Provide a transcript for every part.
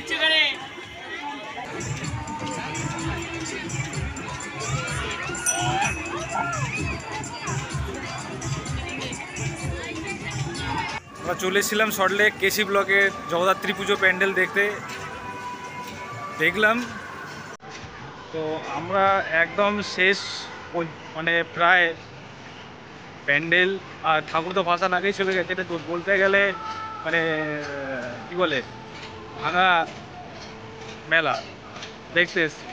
আমরা চলে এসেছিলাম সল্টলেক কেসি ব্লকের জগদ্ধাত্রী পুজো প্যান্ডেল দেখতে। দেখলাম তো আমরা একদম শেষ মানে প্রায় প্যান্ডেল আর ঠাকুর তো ভাসান আগেই চলে গেছে। এটা বলতে গেলে মানে কি বলে ভাঙা মেলা দেখতে এসছি।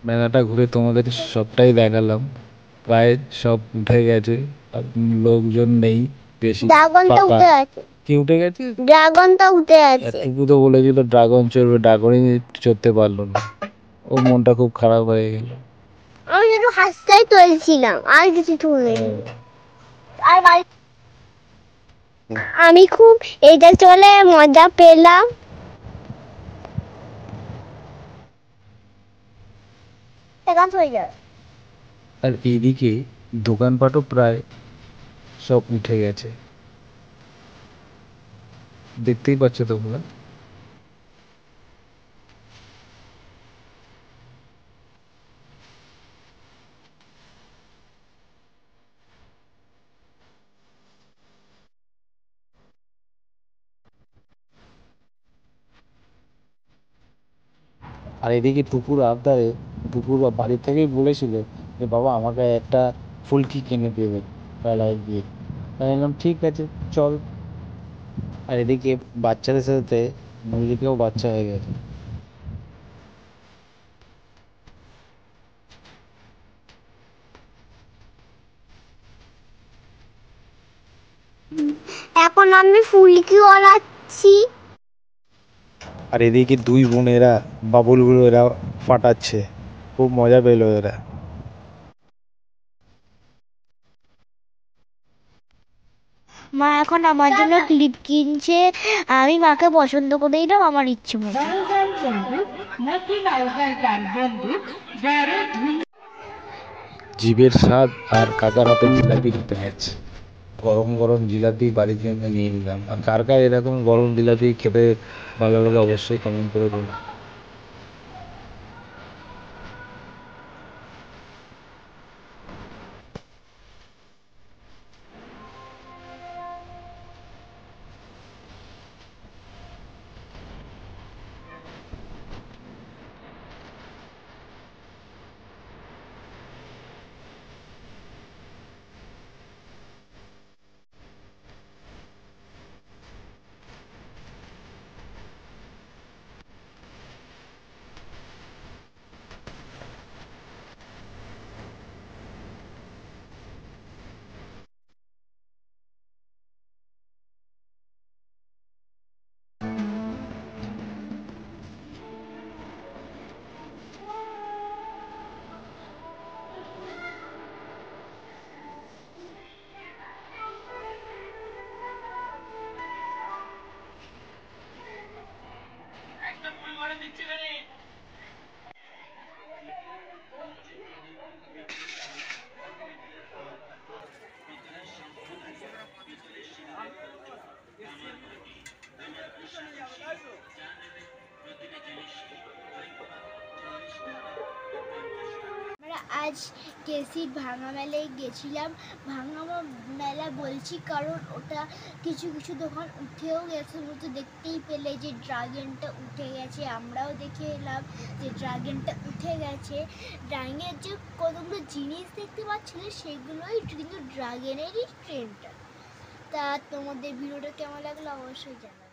মেলাটা ঘুরে তোমাদের সবটাই দেখালাম। প্রায় সব উঠে গেছে, লোকজন নেই বেশি। ড্রাগনটা উঠে আছে। কি উঠে গেছে? ড্রাগনটা উঠে আছে। একটু তো বলেছিল ড্রাগন চড়বে, ড্রাগনই চড়তে পারলো না। ও মনটা খুব খারাপ হয়ে গেল। আমি একটু হাসতেই চলছিলাম, আর কিছু তুলিনি। আর আমি খুব এটা চলে মজা পেলাম। হয়ে যায়। আর এইদিকে দোকানপাটও প্রায় সব উঠে গেছে, দেখতেই পাচ্ছ তোমরা। আর এদিকে টুকুর আবদারে, টুকুর বাড়ি থেকেই বলেছিল যে বাবা আমাকে একটা ফুলকি কিনে দেবে মেলায় গিয়ে। আমি বললাম ঠিক আছে চল। আর এদিকে বাচ্চাদের সাথে মুরগিকেও বাচ্চা হয়ে গেছে। এখন আমি ফুলকি ওড়াচ্ছি। আর এদিকে দুই বোনেরা বাবুলগুলো এরা ফাটাচ্ছে, খুব মজা পেল এরা। মা এখন আমার জন্য ক্লিপ কিনছে, আমি মাকে পছন্দ করে দিলাম আমার ইচ্ছে মতো। জিভের স্বাদ আর কাকার হাতে জিলাপি খেতে গেছে। গরম গরম জিলাপি বাড়িতে নিয়ে নিলাম। আর কার কার এরকম গরম জিলাপি খেতে ভালো লাগে অবশ্যই কমেন্ট করে বলুন। আমরা আজ কেসির ভাঙা মেলায় গেছিলাম। ভাঙা মেলা বলছি কারণ ওটা কিছু কিছু দোকান উঠেও গেছে, মতো দেখতেই পেলে যে ড্রাগনটা উঠে গেছে। আমরাও দেখে এলাম যে ড্রাগনটা উঠে গেছে। ড্রাগনের যে কতগুলো জিনিস দেখতে পাচ্ছিলে সেগুলোই কিন্তু ড্রাগনেরই ট্রেনটা। তা তোমাদের ভিডিওটা কেমন লাগলো অবশ্যই জানাবে।